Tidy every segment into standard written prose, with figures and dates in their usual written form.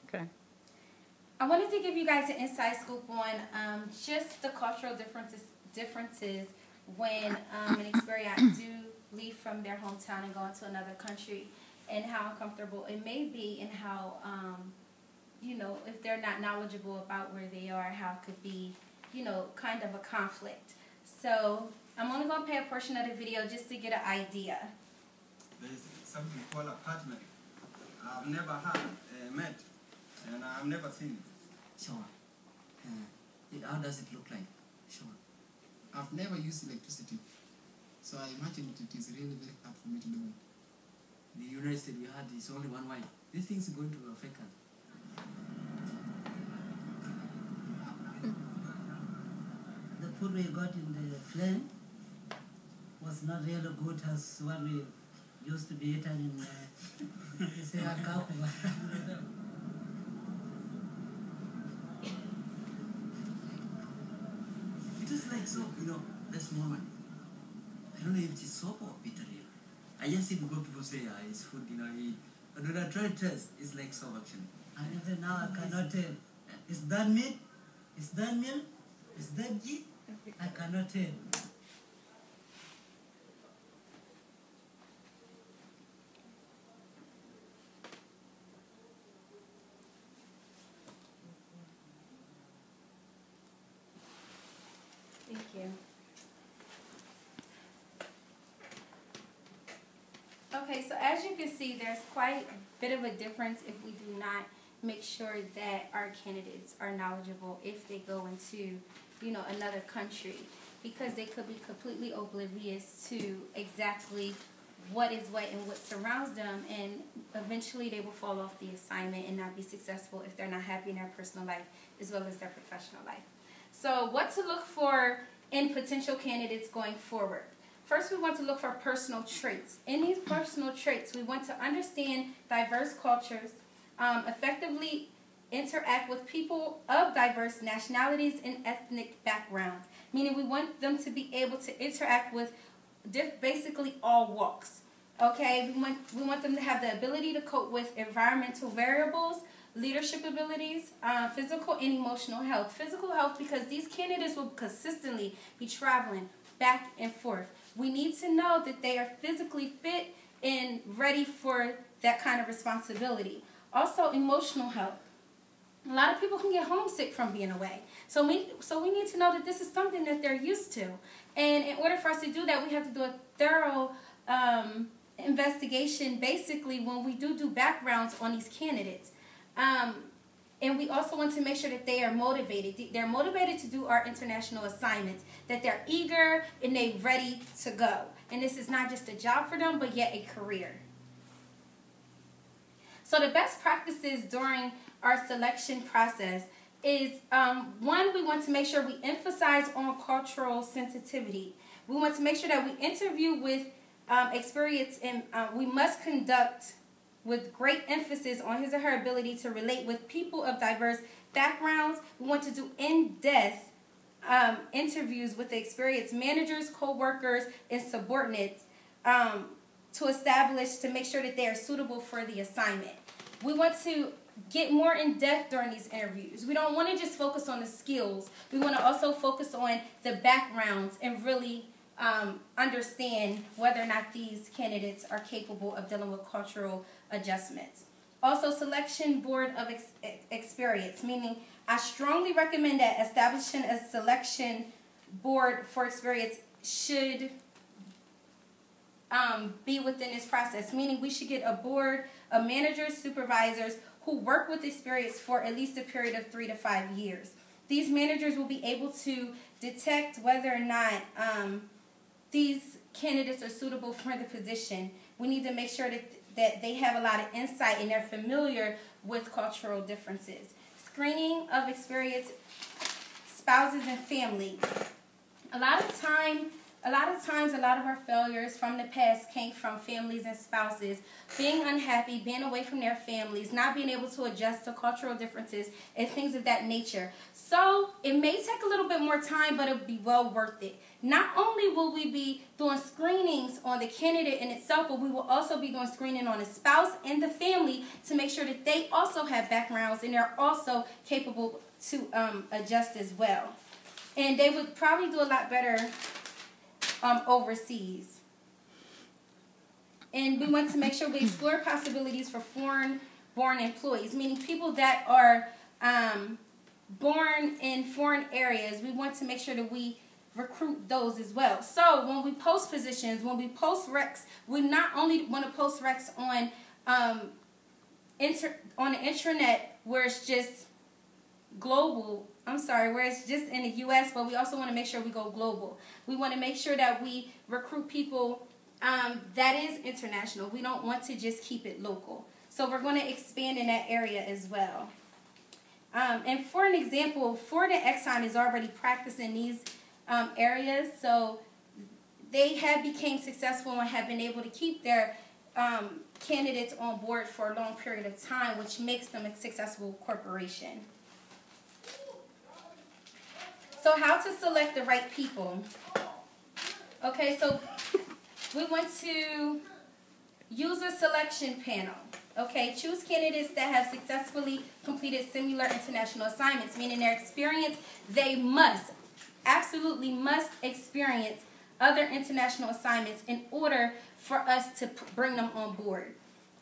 Okay. I wanted to give you guys an inside scoop on just the cultural differences when an expatriate do leave from their hometown and go into another country, and how uncomfortable it may be, and how, you know, if they're not knowledgeable about where they are, how it could be, you know, kind of a conflict. So I'm only going to play a portion of the video just to get an idea. There's something called a partner. I've never had met, and I've never seen it. Sure. How does it look like? Sure. I've never used electricity, so I imagine it is really very hard for me to do it. The United States, we had this only one wife. These things are going to affect us. The food we got in the plane was not really good as what we used to be eating in It is like soap, you know, that small one. I don't know if it is soap or bitter. I just see because people say, it's food, you know, eat. But when I try to taste, it's like soap actually. And even now I cannot tell. Is that meat? Is that milk? Is that ghee? I cannot tell. Thank you. Okay, so as you can see, there's quite a bit of a difference if we do not make sure that our candidates are knowledgeable if they go into, you know, another country, because they could be completely oblivious to exactly what is what and what surrounds them, and eventually they will fall off the assignment and not be successful if they're not happy in their personal life as well as their professional life. So what to look for in potential candidates going forward? First, we want to look for personal traits. In these personal traits, we want to understand diverse cultures, effectively interact with people of diverse nationalities and ethnic backgrounds, meaning we want them to be able to interact with basically all walks. Okay, we want them to have the ability to cope with environmental variables, leadership abilities, physical and emotional health. Physical health, because these candidates will consistently be traveling back and forth. We need to know that they are physically fit and ready for that kind of responsibility. Also, emotional health. A lot of people can get homesick from being away. So we need to know that this is something that they're used to. And in order for us to do that, we have to do a thorough investigation, basically, when we do backgrounds on these candidates. And we also want to make sure that they are motivated. They're motivated to do our international assignments, that they're eager and they're ready to go. And this is not just a job for them, but yet a career. So the best practices during our selection process is, one, we want to make sure we emphasize on cultural sensitivity. We want to make sure that we interview with experience, and we must conduct with great emphasis on his or her ability to relate with people of diverse backgrounds. We want to do in-depth interviews with experienced managers, co-workers, and subordinates to make sure that they are suitable for the assignment. We want to get more in-depth during these interviews. We don't want to just focus on the skills. We want to also focus on the backgrounds and really understand whether or not these candidates are capable of dealing with cultural adjustments. Also, selection board of experience, meaning I strongly recommend that establishing a selection board for experience should be within this process, meaning we should get a board of managers, supervisors who work with experience for at least a period of 3 to 5 years. These managers will be able to detect whether or not these candidates are suitable for the position. We need to make sure that they have a lot of insight and they're familiar with cultural differences. Screening of experienced spouses and family. A lot of time a lot of times, a lot of our failures from the past came from families and spouses being unhappy, being away from their families, not being able to adjust to cultural differences and things of that nature. So it may take a little bit more time, but it'll be well worth it. Not only will we be doing screenings on the candidate in itself, but we will also be doing screening on the spouse and the family to make sure that they also have backgrounds and they're also capable to adjust as well. And they would probably do a lot better overseas. And we want to make sure we explore possibilities for foreign-born employees, meaning people that are born in foreign areas. We want to make sure that we recruit those as well. So when we post positions, when we post recs, we not only want to post recs on the intranet where it's just global, where it's just in the U.S., but we also want to make sure we go global. We want to make sure that we recruit people that is international. We don't want to just keep it local. So we're going to expand in that area as well. And for an example, Ford and Exxon is already practicing these areas, so they have become successful and have been able to keep their candidates on board for a long period of time, which makes them a successful corporation. So how to select the right people? Okay, so we want to use a selection panel. Okay, choose candidates that have successfully completed similar international assignments, meaning their experience, they must, absolutely must experience other international assignments in order for us to bring them on board.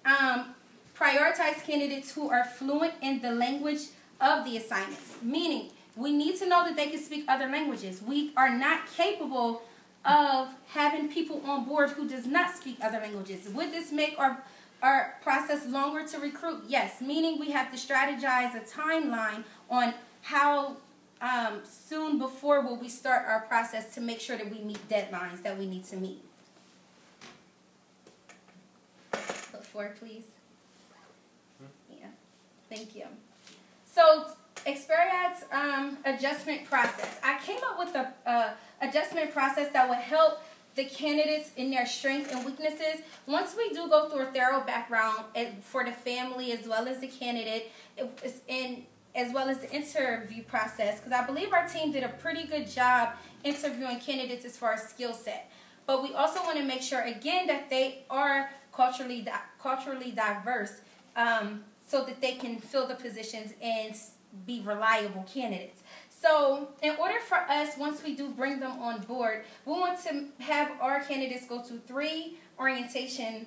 Prioritize candidates who are fluent in the language of the assignment, meaning we need to know that they can speak other languages. We are not capable of having people on board who does not speak other languages. Would this make our process longer to recruit? Yes, meaning we have to strategize a timeline on how soon before will we start our process to make sure that we meet deadlines that we need to meet. Look forward, please. Yeah, thank you. So, Experience adjustment process. I came up with a adjustment process that would help the candidates in their strengths and weaknesses. Once we do go through a thorough background for the family as well as the candidate, as well as the interview process, because I believe our team did a pretty good job interviewing candidates as far as skill set. But we also want to make sure, again, that they are culturally diverse so that they can fill the positions and be reliable candidates. So in order for us, once we do bring them on board, we want to have our candidates go through 3 orientation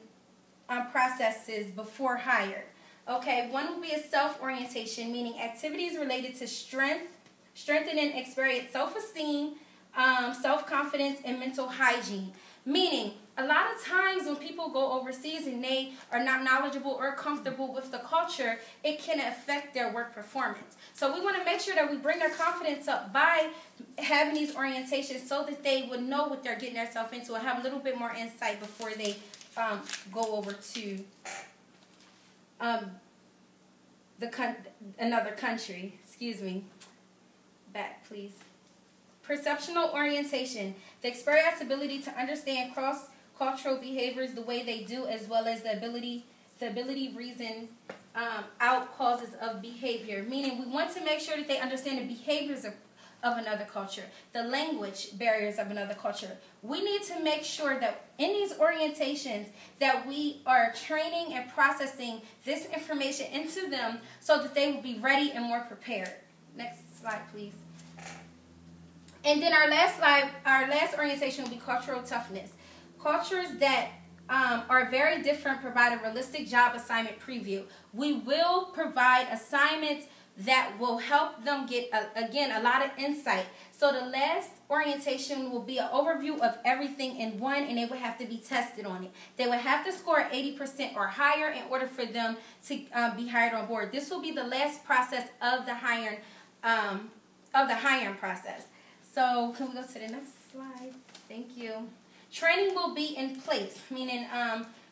processes before hire. Okay, one will be a self-orientation, meaning activities related to strengthening experience, self-esteem, self-confidence, and mental hygiene. Meaning, a lot of times when people go overseas and they are not knowledgeable or comfortable with the culture, it can affect their work performance. So we want to make sure that we bring their confidence up by having these orientations so that they would know what they're getting themselves into and have a little bit more insight before they go over to another country. Excuse me. Back, please. Perceptional orientation. The experience ability to understand cross-cultural behaviors the way they do, as well as the ability reason out causes of behavior. Meaning we want to make sure that they understand the behaviors of another culture, the language barriers of another culture. We need to make sure that in these orientations that we are training and processing this information into them so that they will be ready and more prepared. Next slide, please. And then our last orientation will be cultural toughness. Cultures that are very different provide a realistic job assignment preview. We will provide assignments that will help them get, again, a lot of insight. So the last orientation will be an overview of everything in one, and they would have to be tested on it. They would have to score 80% or higher in order for them to be hired on board. This will be the last process of the hiring process. So can we go to the next slide? Thank you. Training will be in place, meaning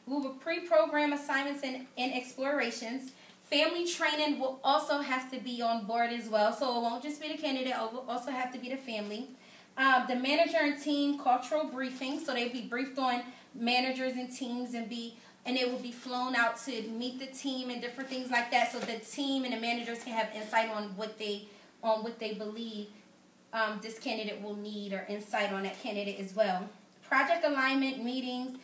we will pre-program assignments and explorations. Family training will also have to be on board as well, so it won't just be the candidate, it will also have to be the family. The manager and team cultural briefing, so they'd be briefed on managers and teams and it will be flown out to meet the team and different things like that, so the team and the managers can have insight on what they believe this candidate will need, or insight on that candidate as well. Project alignment meetings,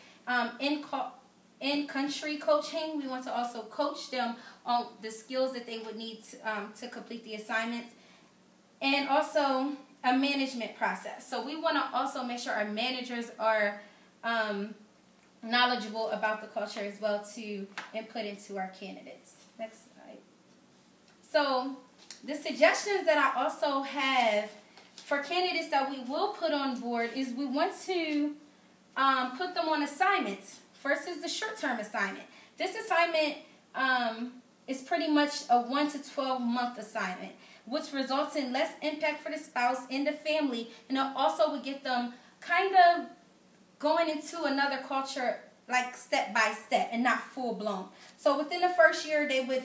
in-country coaching. We want to also coach them on the skills that they would need to complete the assignments, and also a management process. So we want to also make sure our managers are knowledgeable about the culture as well to input into our candidates. Next slide. So the suggestions that I also have for candidates that we will put on board is we want to put them on assignments. First is the short-term assignment. This assignment is pretty much a 1 to 12 month assignment, which results in less impact for the spouse and the family, and it also would get them kind of going into another culture like step by step and not full blown. So within the first year, they would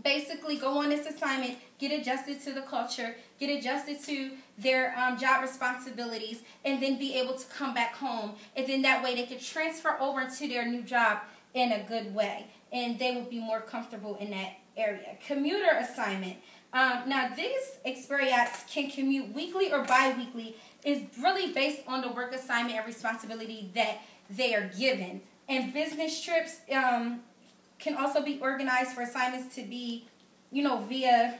basically go on this assignment, get adjusted to the culture, get adjusted to their job responsibilities, and then be able to come back home. And then that way they could transfer over to their new job in a good way, and they would be more comfortable in that area. Commuter assignment. Now these experiats can commute weekly or bi-weekly. Is really based on the work assignment and responsibility that they are given. And business trips can also be organized for assignments to be, via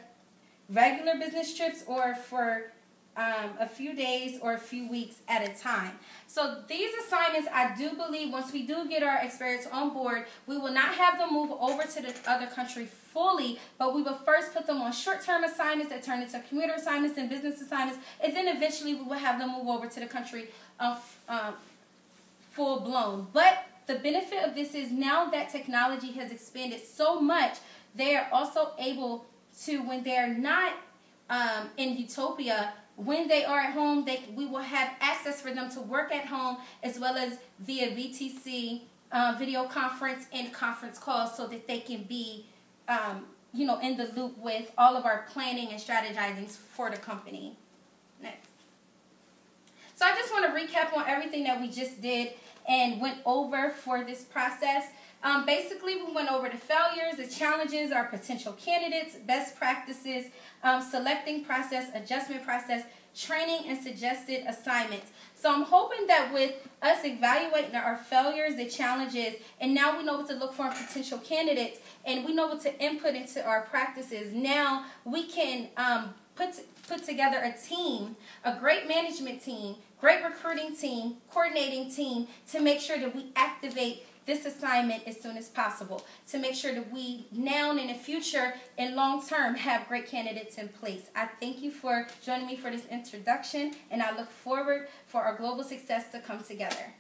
regular business trips or for a few days or a few weeks at a time. So these assignments, I do believe, once we do get our experts on board, we will not have them move over to the other country fully, but we will first put them on short-term assignments that turn into commuter assignments and business assignments, and then eventually we will have them move over to the country full-blown. But the benefit of this is now that technology has expanded so much, they are also able to, when they're not in utopia, when they are at home, we will have access for them to work at home as well as via VTC, video conference, and conference calls, so that they can be, in the loop with all of our planning and strategizing for the company. Next. So I just want to recap on everything that we just did and went over for this process. Basically, we went over the failures, the challenges, our potential candidates, best practices, selecting process, adjustment process, training, and suggested assignments. So I'm hoping that with us evaluating our failures, the challenges, and now we know what to look for in potential candidates, and we know what to input into our practices, now we can put together a team, a great management team, great recruiting team, coordinating team, to make sure that we activate this assignment as soon as possible, to make sure that we now and in the future and long term have great candidates in place. I thank you for joining me for this introduction, and I look forward for our global success to come together.